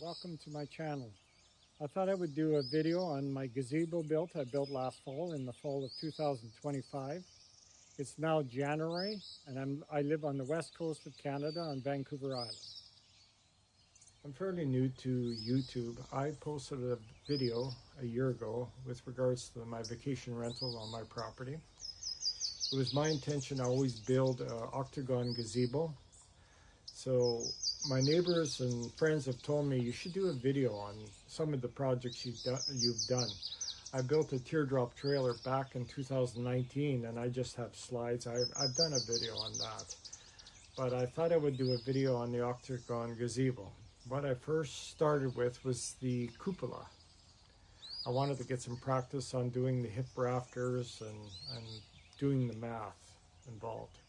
welcome to my channel. I thought I would do a video on my gazebo I built last fall in the fall of 2025. It's now January and I live on the west coast of Canada on Vancouver Island. I'm fairly new to YouTube. I posted a video a year ago with regards to my vacation rental on my property. It was my intention to always build an Octagon Gazebo. So my neighbors and friends have told me you should do a video on some of the projects you've done. I built a teardrop trailer back in 2019 and I just have slides. I've done a video on that. But I thought I would do a video on the Octagon Gazebo. What I first started with was the cupola. I wanted to get some practice on doing the hip rafters and doing the math involved.